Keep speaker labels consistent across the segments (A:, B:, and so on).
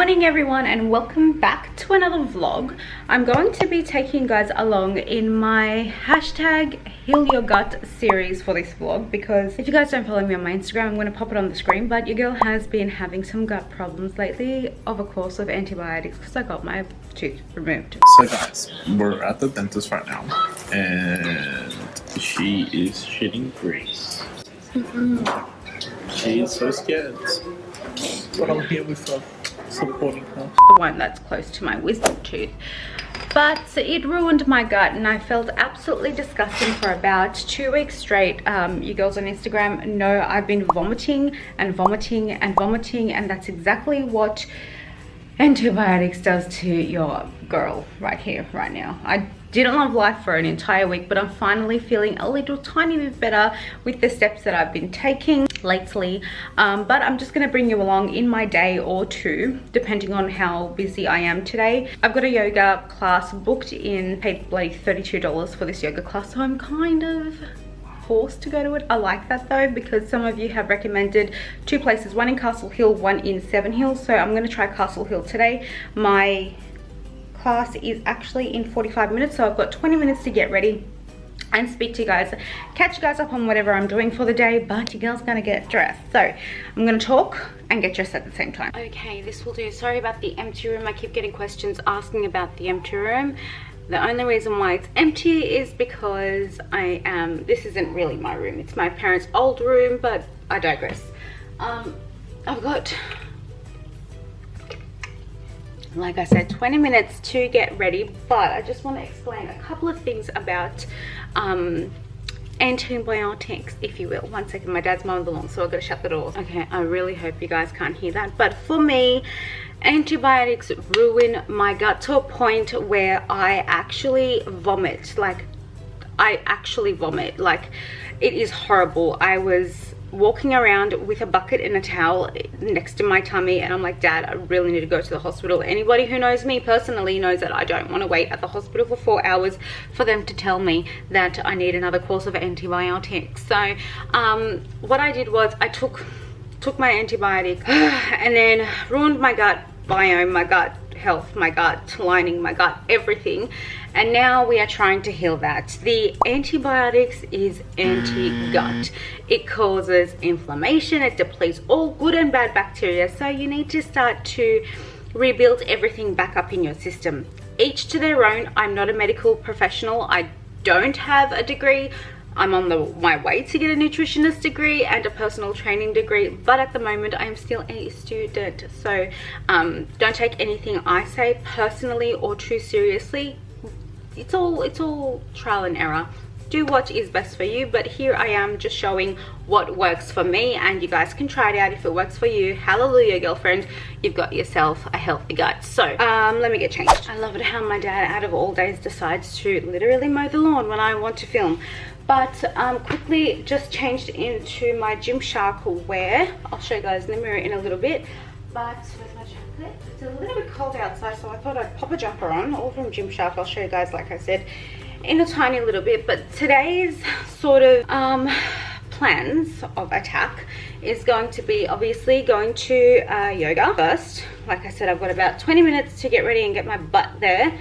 A: Morning everyone, and welcome back to another vlog. I'm going to be taking you guys along in my hashtag heal your gut series for this vlog, because if you guys don't follow me on my Instagram, I'm going to pop it on the screen, but your girl has been having some gut problems lately over course of antibiotics because I got my tooth removed.
B: So guys, we're at the dentist right now and she is shitting grease. She is so scared, but I'm here with her, supporting her.
A: The one that's close to my wisdom tooth, but it ruined my gut and I felt absolutely disgusting for about 2 weeks straight. You girls on Instagram know I've been vomiting and vomiting and vomiting, and that's exactly what antibiotics does to your girl right here, right now. I didn't love life for an entire week, but I'm finally feeling a little tiny bit better with the steps that I've been taking lately. But I'm just going to bring you along in my day or two, depending on how busy I am today. I've got a yoga class booked in, paid like $32 for this yoga class, so I'm kind of forced to go to it. I like that though, because some of you have recommended two places, one in Castle Hill, one in Seven Hills, so I'm going to try Castle Hill today. My class is actually in 45 minutes, so I've got 20 minutes to get ready and speak to you guys, catch you guys up on whatever I'm doing for the day, but your girl's gonna get dressed, so I'm gonna talk and get dressed at the same time. Okay, this will do. Sorry about the empty room. I keep getting questions asking about the empty room. The only reason why it's empty is because this isn't really my room, it's my parents' old room, but I digress. I've got, like I said, 20 minutes to get ready, but I just want to explain a couple of things about antibiotics, if you will. One second, my dad's mowing the lawn, so I've got to shut the doors. Okay, I really hope you guys can't hear that, but for me, antibiotics ruin my gut to a point where I actually vomit. Like, I actually vomit. Like, it is horrible. I was walking around with a bucket and a towel next to my tummy, and I'm like, Dad, I really need to go to the hospital. Anybody who knows me personally knows that I don't want to wait at the hospital for 4 hours for them to tell me that I need another course of antibiotics. So what I did was I took my antibiotic and then ruined my gut biome, my gut health, my gut lining, my gut everything, and now we are trying to heal that. The antibiotics is anti-gut. It causes inflammation, it depletes all good and bad bacteria, so you need to start to rebuild everything back up in your system. Each to their own. I'm not a medical professional, I don't have a degree. I'm on my way to get a nutritionist degree and a personal training degree, but at the moment I am still a student, so don't take anything I say personally or too seriously. It's all trial and error. Do what is best for you, but here I am just showing what works for me, and you guys can try it out if it works for you. Hallelujah, girlfriend, you've got yourself a healthy gut. So let me get changed. I love it how my dad out of all days decides to literally mow the lawn when I want to film. But quickly just changed into my Gymshark wear. I'll show you guys in the mirror in a little bit. But with my jacket, it's a little bit cold outside, so I thought I'd pop a jumper on, all from Gymshark. I'll show you guys, like I said, in a tiny little bit. But today's sort of plans of attack is going to be obviously going to yoga first. Like I said, I've got about 20 minutes to get ready and get my butt there.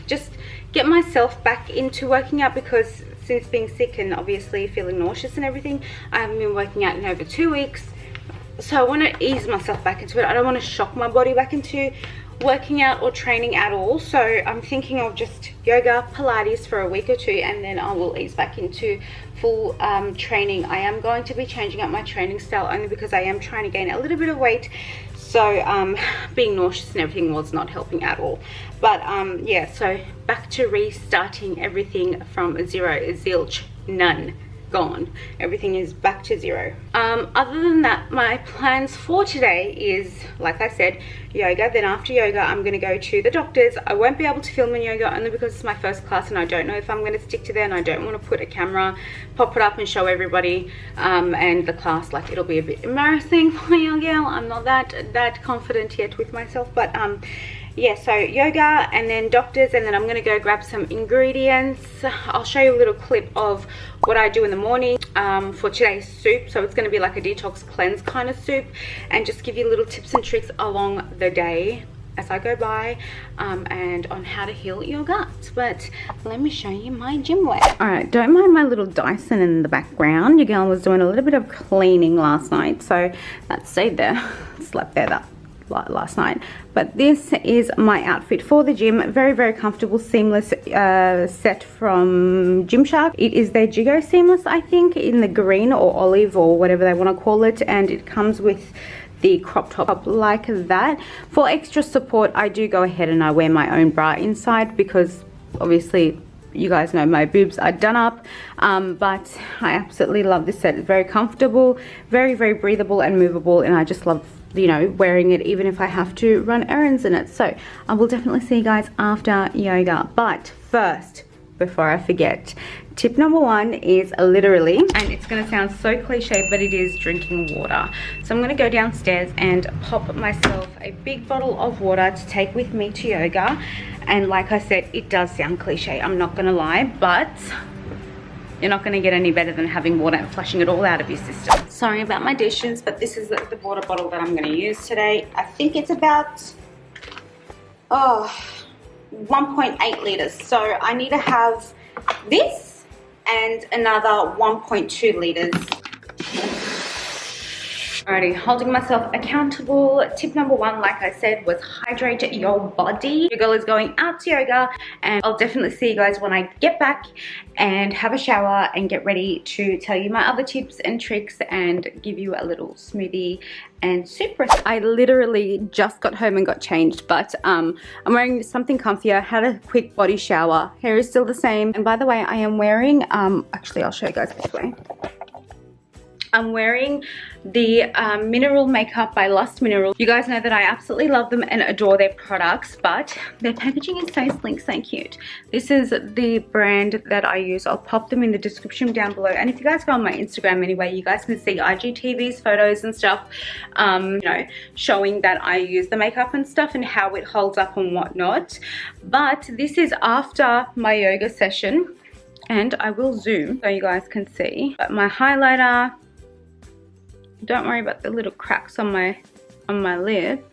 A: Just get myself back into working out, because since being sick and obviously feeling nauseous and everything, I haven't been working out in over 2 weeks. So I want to ease myself back into it. I don't want to shock my body back into working out or training at all. So I'm thinking of just yoga, Pilates for a week or two, and then I will ease back into full training. I am going to be changing up my training style only because I am trying to gain a little bit of weight. So being nauseous and everything was not helping at all. But yeah, so back to restarting everything from zero. Zilch, none, gone. Everything is back to zero. Other than that, my plans for today is, like I said, yoga. Then after yoga, I'm going to go to the doctor's. I won't be able to film in yoga only because it's my first class and I don't know if I'm going to stick to that, and I don't want to put a camera, pop it up and show everybody and the class. Like, it'll be a bit embarrassing for your girl. I'm not that confident yet with myself, but yeah, so yoga and then doctors, and then I'm gonna go grab some ingredients. I'll show you a little clip of what I do in the morning for today's soup. So it's gonna be like a detox cleanse kind of soup, and just give you little tips and tricks along the day as I go by, and on how to heal your gut. But let me show you my gym wear. All right, don't mind my little Dyson in the background. Your girl was doing a little bit of cleaning last night, so that stayed there, slept there that last night. But this is my outfit for the gym. Very, very comfortable, seamless set from Gymshark. It is their Jigo Seamless, I think, in the green or olive or whatever they want to call it, and it comes with the crop top like that. For extra support, I do go ahead and I wear my own bra inside, because obviously you guys know my boobs are done up, but I absolutely love this set. It's very comfortable, very, very breathable and movable, and I just love, you know, wearing it even if I have to run errands in it. So I will definitely see you guys after yoga. But first, before I forget, tip number 1 is literally, and it's going to sound so cliche, but it is drinking water. So I'm going to go downstairs and pop myself a big bottle of water to take with me to yoga. And like I said, it does sound cliche, I'm not going to lie, but you're not going to get any better than having water and flushing it all out of your system. Sorry about my dishes, but this is the water bottle that I'm going to use today. I think it's about 1.8 liters. So I need to have this and another 1.2 liters. Alrighty, holding myself accountable. Tip number 1, like I said, was hydrate your body. Your girl is going out to yoga, and I'll definitely see you guys when I get back and have a shower and get ready to tell you my other tips and tricks and give you a little smoothie and soup recipe. I literally just got home and got changed, but I'm wearing something comfier, had a quick body shower. Hair is still the same, and by the way, I am wearing, actually I'll show you guys this way. I'm wearing the Mineral Makeup by Lust Mineral. You guys know that I absolutely love them and adore their products, but their packaging is so sleek, so cute. This is the brand that I use. I'll pop them in the description down below. And if you guys go on my Instagram anyway, you guys can see IGTV's photos and stuff, you know, showing that I use the makeup and stuff and how it holds up and whatnot. But this is after my yoga session, and I will zoom so you guys can see. But my highlighter, don't worry about the little cracks on my lid,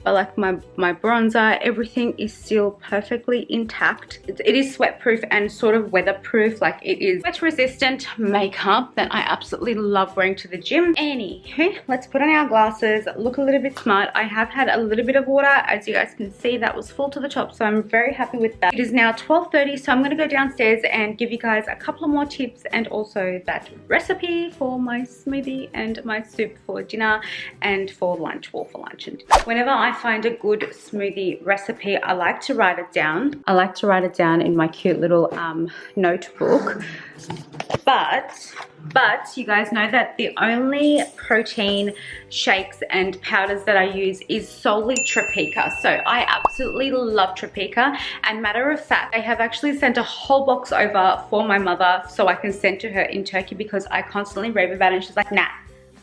A: but like my bronzer, everything is still perfectly intact. It is sweat proof and sort of weatherproof, like it is sweat resistant makeup that I absolutely love wearing to the gym. Anywho, let's put on our glasses, look a little bit smart. I have had a little bit of water, as you guys can see, that was full to the top, so I'm very happy with that. It is now 12:30, so I'm going to go downstairs and give you guys a couple of more tips, and also that recipe for my smoothie and my soup for dinner and for lunch, or for lunch and dinner. Whenever I find a good smoothie recipe, I like to write it down. I like to write it down in my cute little notebook. But you guys know that the only protein shakes and powders that I use is solely TROPEAKA. So I absolutely love TROPEAKA, and matter of fact, I have actually sent a whole box over for my mother so I can send to her in Turkey, because I constantly rave about it and she's like, nah,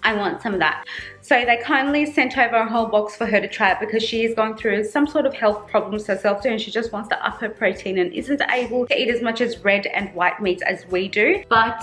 A: I want some of that. So they kindly sent over a whole box for her to try it, because she is going through some sort of health problems herself too, and she just wants to up her protein and isn't able to eat as much as red and white meats as we do. But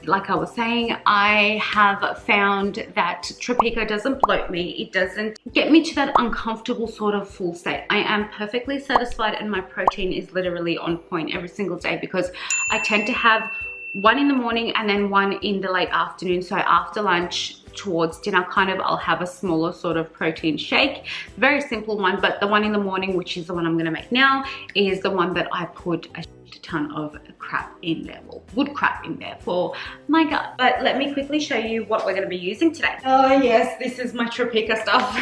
A: like I was saying, I have found that TROPEAKA doesn't bloat me. It doesn't get me to that uncomfortable sort of full state. I am perfectly satisfied, and my protein is literally on point every single day, because I tend to have one in the morning and then one in the late afternoon. So after lunch towards dinner, kind of, I'll have a smaller sort of protein shake, very simple one. But the one in the morning, which is the one I'm going to make now, is the one that I put a ton of crap in there, or wood crap in there for my gut. But let me quickly show you what we're going to be using today. Oh yes, this is my TROPEAKA stuff.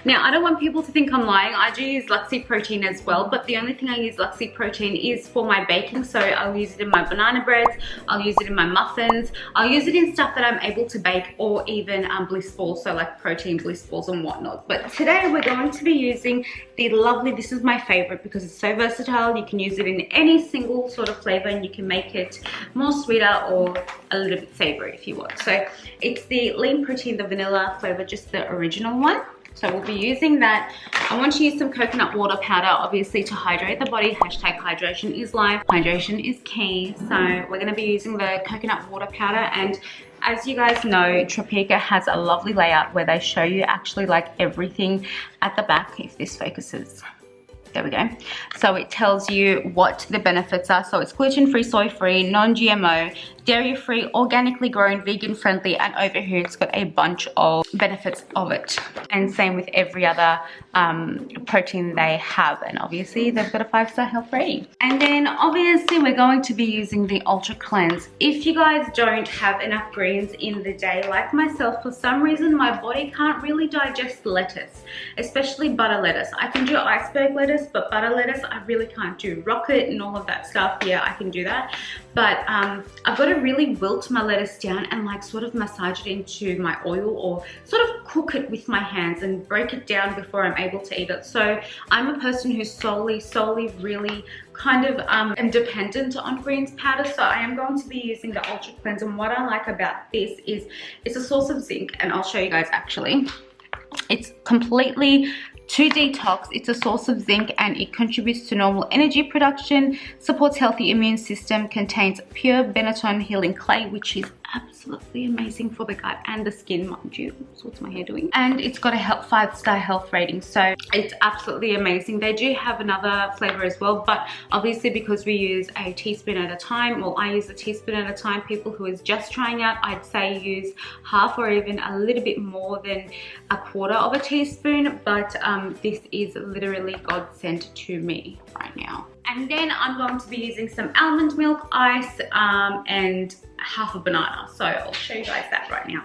A: Now, I don't want people to think I'm lying. I do use Luxy protein as well, but the only thing I use Luxy protein is for my baking. So I'll use it in my banana breads, I'll use it in my muffins, I'll use it in stuff that I'm able to bake, or even bliss balls, so like protein bliss balls and whatnot. But today we're going to be using the lovely, this is my favorite because it's so versatile. You can use it in any single sort of flavor, and you can make it more sweeter or a little bit savory if you want. So it's the lean protein, the vanilla flavor, just the original one. So we'll be using that. I want to use some coconut water powder, obviously, to hydrate the body. Hashtag hydration is life. Hydration is key. So we're going to be using the coconut water powder. And as you guys know, TROPEAKA has a lovely layout where they show you actually like everything at the back, if this focuses. There we go. So it tells you what the benefits are. So it's gluten-free, soy-free, non-GMO, dairy-free, organically grown, vegan-friendly, and over here it's got a bunch of benefits of it. And same with every other protein they have. And obviously they've got a 5-star health rating. And then obviously we're going to be using the Ultra Cleanse. If you guys don't have enough greens in the day, like myself, for some reason my body can't really digest lettuce, especially butter lettuce. I can do iceberg lettuce, but butter lettuce I really can't do. Rocket and all of that stuff, yeah, I can do that. But I've got to really wilt my lettuce down and like sort of massage it into my oil, or sort of cook it with my hands and break it down before I'm able to eat it. So I'm a person who's solely really kind of am dependent on greens powder. So I am going to be using the Ultra Cleanse, and what I like about this is it's a source of zinc, and I'll show you guys actually. It's completely to detox. It's a source of zinc and it contributes to normal energy production, supports healthy immune system, contains pure benetton healing clay, which is absolutely amazing for the gut and the skin, mind you. So what's my hair doing? And it's got a 5-star health rating, so it's absolutely amazing. They do have another flavor as well, but obviously because we use a teaspoon at a time, well, I use a teaspoon at a time. People who is just trying out, I'd say use half or even a little bit more than a quarter of a teaspoon, but this is literally godsend to me right now. And then I'm going to be using some almond milk, ice, and half a banana. So I'll show you guys that right now.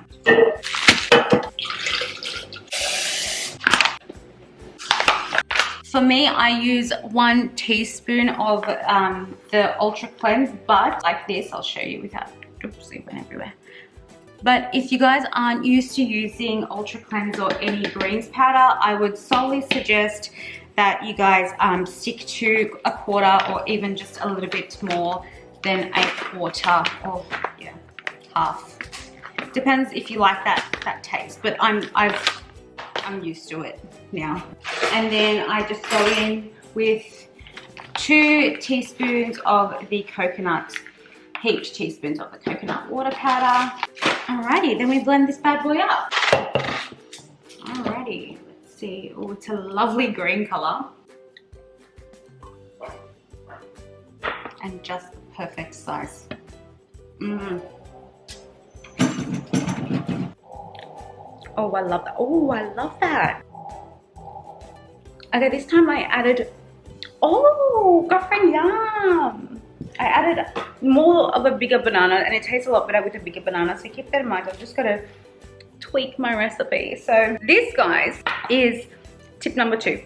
A: For me, I use 1 teaspoon of the Ultra Cleanse, but like this, I'll show you without, oops, it went everywhere. But if you guys aren't used to using Ultra Cleanse or any greens powder, I would solely suggest that you guys stick to a quarter, or even just a little bit more than a quarter, or yeah, half. Depends if you like that taste, but I'm used to it now. And then I just go in with 2 teaspoons of the coconut, heaped teaspoons of the coconut water powder. Alrighty, then we blend this bad boy up. Alrighty. See, oh, it's a lovely green color and just the perfect size. Oh, I love that. Oh, I love that. Okay, this time I added, oh, girlfriend, yum. I added more of a bigger banana, and it tastes a lot better with a bigger banana, so keep that in mind. I've just got to tweak my recipe. So this, guys, is tip number 2,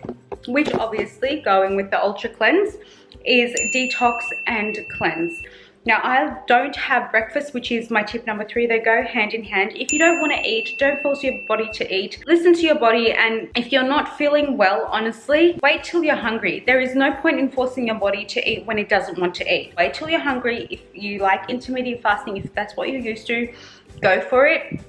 A: which obviously, going with the Ultra Cleanse, is detox and cleanse. Now, I don't have breakfast, which is my tip number 3. They go hand in hand. If you don't want to eat, don't force your body to eat. Listen to your body, and if you're not feeling well, honestly, wait till you're hungry. There is no point in forcing your body to eat when it doesn't want to eat. Wait till you're hungry. If you like intermittent fasting, if that's what you're used to, go for it.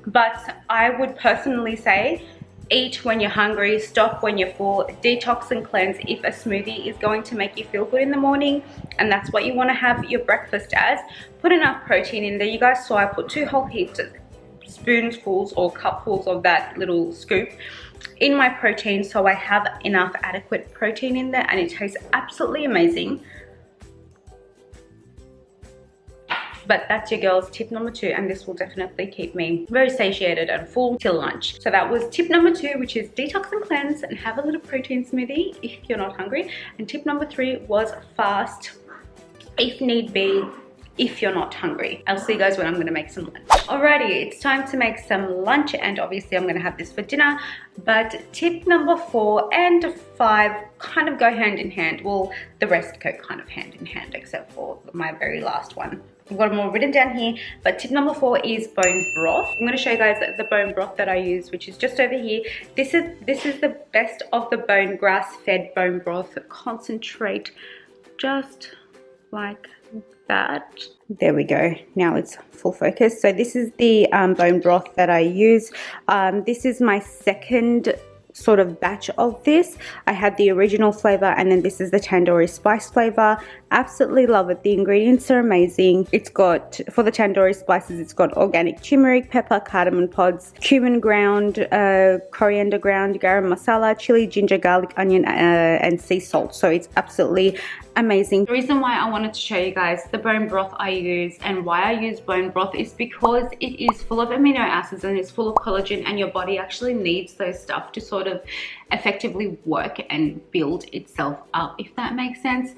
A: But I would personally say, eat when you're hungry, stop when you're full, detox and cleanse if a smoothie is going to make you feel good in the morning and that's what you want to have your breakfast as. Put enough protein in there. You guys saw I put 2 whole heaps, spoonfuls or cupfuls of that little scoop in my protein, so I have enough adequate protein in there, and it tastes absolutely amazing. But that's your girl's tip number 2, and this will definitely keep me very satiated and full till lunch. So that was tip number 2, which is detox and cleanse and have a little protein smoothie if you're not hungry. And tip number 3 was fast if need be, if you're not hungry. I'll see you guys when I'm gonna make some lunch. Alrighty, it's time to make some lunch, and obviously I'm gonna have this for dinner. But tip number 4 and 5 kind of go hand in hand. Well, the rest go kind of hand in hand, except for my very last one. I've got them all written down here, but tip number 4 is bone broth. I'm gonna show you guys the bone broth that I use, which is just over here. This is the best of the bone, grass-fed bone broth concentrate, just like that. There we go. Now it's full focus. So this is the bone broth that I use. This is my second sort of batch of this. I had the original flavor, and then this is the tandoori spice flavor. Absolutely love it. The ingredients are amazing. It's got, for the tandoori spices, it's got organic turmeric, pepper, cardamom pods, cumin ground, coriander ground, garam masala, chili, ginger, garlic, onion, and sea salt. So it's absolutely amazing. The reason why I wanted to show you guys the bone broth I use and why I use bone broth is because it is full of amino acids and it's full of collagen, and your body actually needs those stuff to sort of effectively work and build itself up, if that makes sense.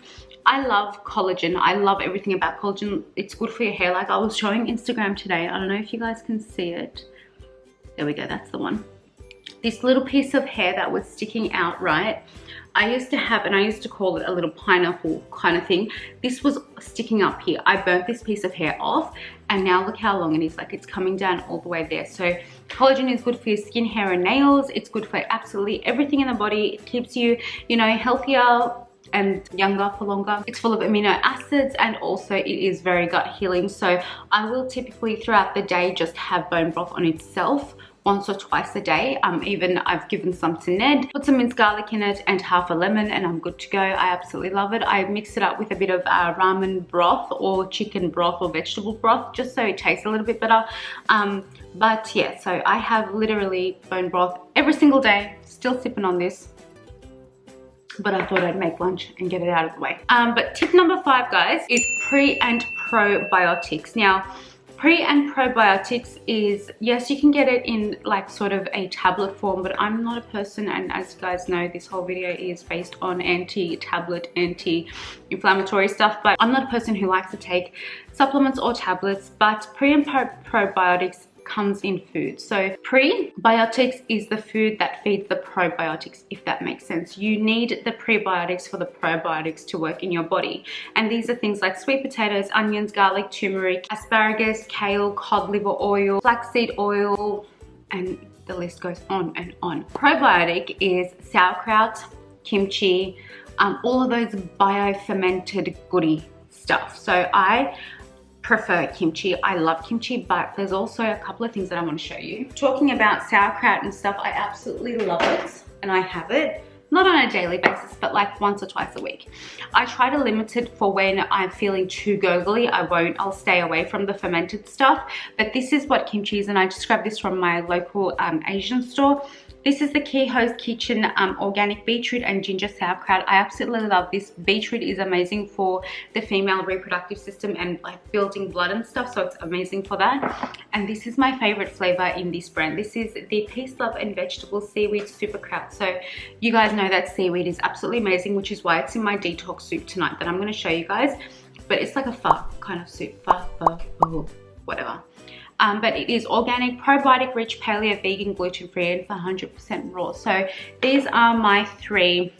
A: I love collagen. I love everything about collagen. It's good for your hair. Like I was showing Instagram today. I don't know if you guys can see it. There we go. That's the one. This little piece of hair that was sticking out, right? I used to have, and I used to call it a little pineapple kind of thing. This was sticking up here. I burnt this piece of hair off, and now look how long it is. Like it's coming down all the way there. So collagen is good for your skin, hair, and nails. It's good for absolutely everything in the body. It keeps you, you know, healthier and younger for longer. It's full of amino acids, and also it is very gut healing. So I will typically throughout the day just have bone broth on itself once or twice a day. Even I've given some to Ned, put some minced garlic in it and half a lemon, and I'm good to go. I absolutely love it. I mix it up with a bit of ramen broth or chicken broth or vegetable broth, just so it tastes a little bit better. But yeah, so I have literally bone broth every single day, still sipping on this. But I thought I'd make lunch and get it out of the way. But tip number 5, guys, is pre and probiotics. Now, pre and probiotics is, yes, you can get it in like sort of a tablet form, but I'm not a person, and as you guys know, this whole video is based on anti-tablet, anti-inflammatory stuff, but I'm not a person who likes to take supplements or tablets. But pre and probiotics comes in food. So prebiotics is the food that feeds the probiotics, if that makes sense. You need the prebiotics for the probiotics to work in your body. And these are things like sweet potatoes, onions, garlic, turmeric, asparagus, kale, cod liver oil, flaxseed oil, and the list goes on and on. Probiotic is sauerkraut, kimchi, all of those bio-fermented goodie stuff. So I prefer kimchi. I love kimchi, but there's also a couple of things that I want to show you. Talking about sauerkraut and stuff, I absolutely love it, and I have it not on a daily basis, but like once or twice a week. I try to limit it for when I'm feeling too gurgly. I'll stay away from the fermented stuff, but this is what kimchi is, and I just grabbed this from my local Asian store. This is the Kehoe's Kitchen organic beetroot and ginger sauerkraut. I absolutely love this. Beetroot is amazing for the female reproductive system and like building blood and stuff, so it's amazing for that. And this is my favorite flavor in this brand. This is the Peace, Love and Vegetable Seaweed Superkraut. So you guys know that seaweed is absolutely amazing, which is why it's in my detox soup tonight that I'm going to show you guys. But it's like a pho kind of soup, whatever. But it is organic, probiotic rich, paleo, vegan, gluten-free, and it's 100% raw. So these are my 3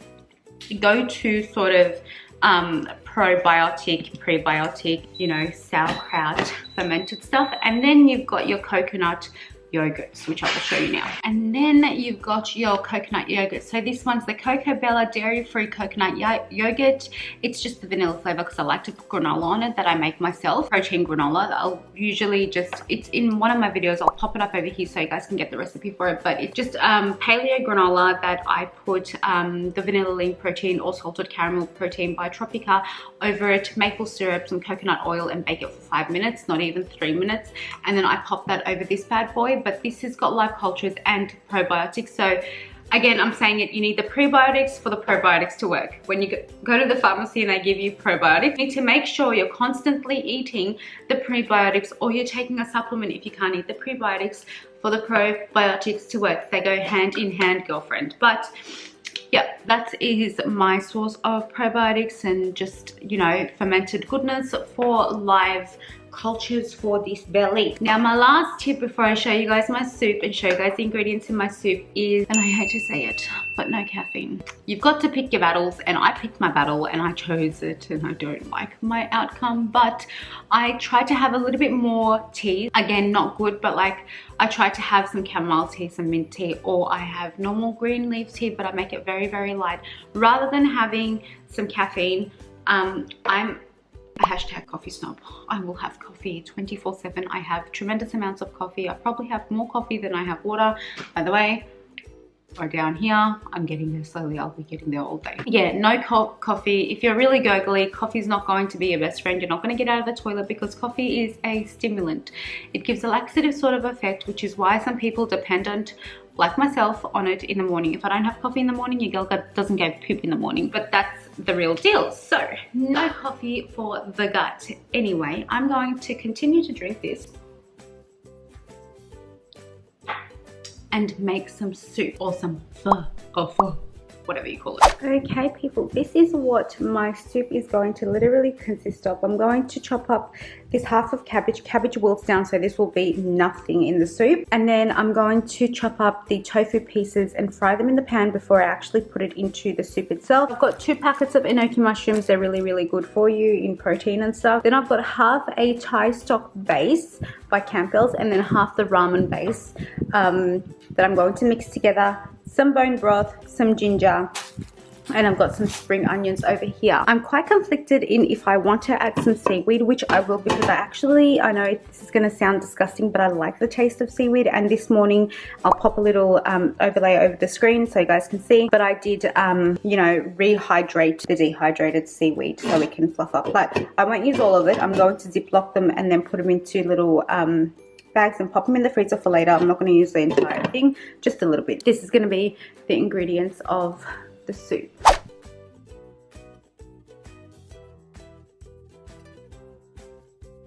A: go-to sort of probiotic, prebiotic, you know, sauerkraut, fermented stuff. And then you've got your coconut yogurts, which I will show you now. And then you've got your coconut yogurt. So this one's the Cocoa Bella dairy-free coconut yogurt. It's just the vanilla flavor because I like to put granola on it that I make myself. Protein granola. I'll usually just, it's in one of my videos. I'll pop it up over here so you guys can get the recipe for it. But it's just paleo granola that I put the vanilla lean protein or salted caramel protein by TROPEAKA over it, maple syrup, some coconut oil, and bake it for 5 minutes, not even 3 minutes. And then I pop that over this bad boy. But this has got live cultures and probiotics. So again, I'm saying it, you need the prebiotics for the probiotics to work. When you go to the pharmacy and they give you probiotics, you need to make sure you're constantly eating the prebiotics, or you're taking a supplement if you can't eat the prebiotics for the probiotics to work. They go hand in hand, girlfriend. But yeah, that is my source of probiotics and just, you know, fermented goodness for live cultures for this belly. Now my last tip before I show you guys my soup and show you guys the ingredients in my soup is, and I hate to say it, but no caffeine. You've got to pick your battles, and I picked my battle and I chose it, and I don't like my outcome. But I tried to have a little bit more tea. Again, not good, but like I tried to have some chamomile tea, some mint tea, or I have normal green leaf tea, but I make it very, very light. Rather than having some caffeine, I'm a hashtag coffee snob. I will have coffee 24/7. I have tremendous amounts of coffee. I probably have more coffee than I have water. By the way, or down here, I'm getting there slowly. I'll be getting there all day. Yeah, no coffee. If you're really gurgly, coffee's not going to be your best friend. You're not going to get out of the toilet because coffee is a stimulant. It gives a laxative sort of effect, which is why some people dependent, like myself, on it in the morning. If I don't have coffee in the morning, your girl doesn't go poop in the morning. But that's the real deal. So no coffee for the gut. Anyway, I'm going to continue to drink this and make some soup or some pho or pho, whatever you call it. Okay people, this is what my soup is going to literally consist of. I'm going to chop up this half of cabbage. Cabbage wilts down, so this will be nothing in the soup. And then I'm going to chop up the tofu pieces and fry them in the pan before I actually put it into the soup itself. I've got 2 packets of enoki mushrooms. They're really, really good for you in protein and stuff. Then I've got half a Thai stock base by Campbell's and then half the ramen base that I'm going to mix together. Some bone broth, some ginger, and I've got some spring onions over here. I'm quite conflicted in if I want to add some seaweed, which I will, because I know this is going to sound disgusting, but I like the taste of seaweed. And this morning I'll pop a little overlay over the screen so you guys can see. But I did, you know, rehydrate the dehydrated seaweed so it can fluff up. But I won't use all of it. I'm going to ziplock them and then put them into little bags and pop them in the freezer for later. I'm not going to use the entire thing, just a little bit. This is going to be the ingredients of the soup.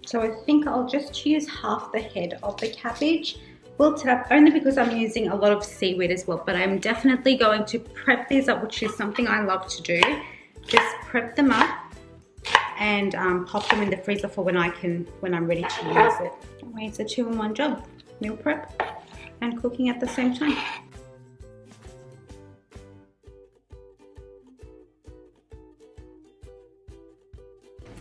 A: So I think I'll just use half the head of the cabbage, wilt it up, only because I'm using a lot of seaweed as well. But I'm definitely going to prep these up, which is something I love to do. Just prep them up and pop them in the freezer for when I'm ready to use it. It's a 2-in-1 job, meal prep and cooking at the same time.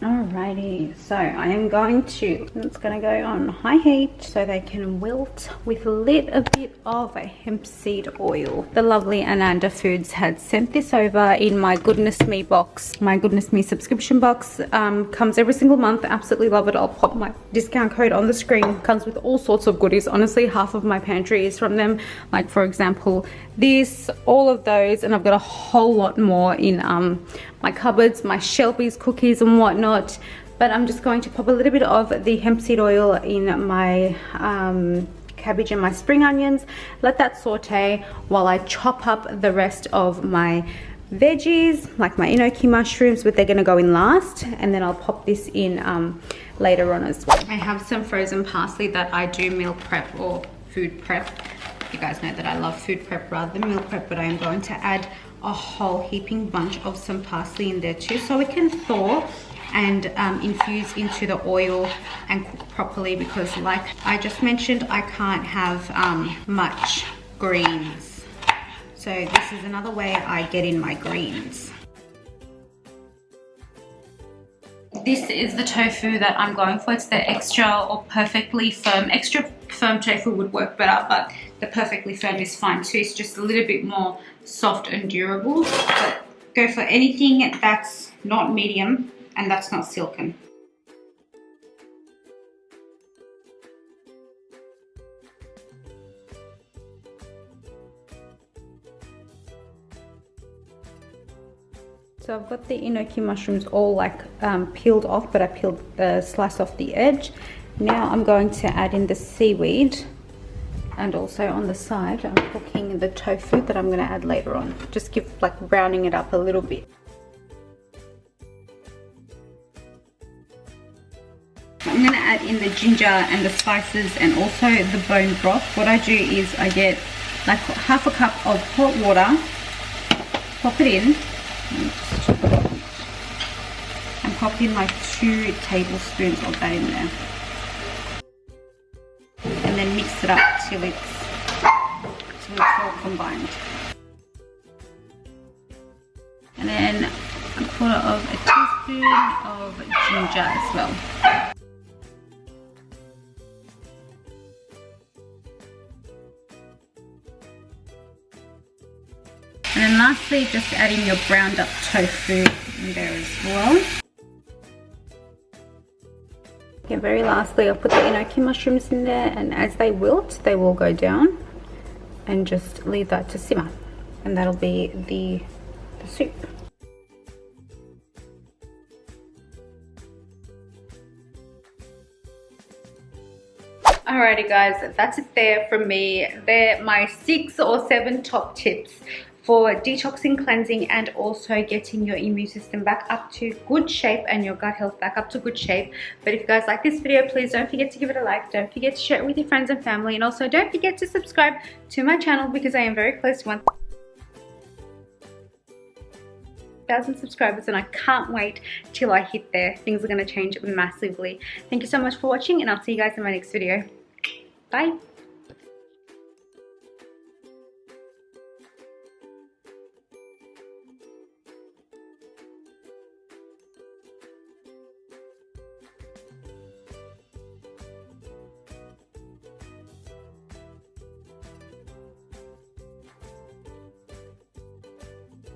A: Alrighty, so I am it's going to go on high heat so they can wilt with a little bit of a hemp seed oil. The lovely Ananda Foods had sent this over in my Goodness Me box. My Goodness Me subscription box comes every single month. Absolutely love it. I'll pop my discount code on the screen. Comes with all sorts of goodies. Honestly, half of my pantry is from them. Like for example, this, all of those, and I've got a whole lot more in my cupboards, my Shelby's cookies and whatnot. But I'm just going to pop a little bit of the hemp seed oil in my cabbage and my spring onions. Let that saute while I chop up the rest of my veggies, like my enoki mushrooms, but they're going to go in last, and then I'll pop this in later on as well. I have some frozen parsley that I do meal prep or food prep. You guys know that I love food prep rather than meal prep, but I am going to add a whole heaping bunch of some parsley in there too, so it can thaw and infuse into the oil and cook properly, because like I just mentioned, I can't have much greens. So this is another way I get in my greens. This is the tofu that I'm going for. It's the extra or perfectly firm. Extra firm tofu would work better, but the perfectly firm is fine too. It's just a little bit more soft and durable. But go for anything that's not medium and that's not silken. So I've got the enoki mushrooms all like peeled off, but I peeled the slice off the edge. Now I'm going to add in the seaweed, and also on the side I'm cooking the tofu that I'm going to add later on. Just browning it up a little bit. I'm going to add in the ginger and the spices and also the bone broth. What I do is I get like half a cup of hot water, pop it in, and pop in like 2 tablespoons of that in there, and then mix it up till it's all combined. And then a quarter of a teaspoon of ginger as well. And then lastly, just adding your browned up tofu in there as well. very lastly, I'll put the enoki mushrooms in there, and as they wilt, they will go down, and just leave that to simmer, and that'll be the soup. Alrighty guys, that's it there from me. They're my 6 or 7 top tips for detoxing, cleansing, and also getting your immune system back up to good shape and your gut health back up to good shape. But if you guys like this video, please don't forget to give it a like, don't forget to share it with your friends and family, and also don't forget to subscribe to my channel because I am very close to 1,000 subscribers, and I can't wait till I hit there. Things are going to change massively. Thank you so much for watching, and I'll see you guys in my next video. Bye.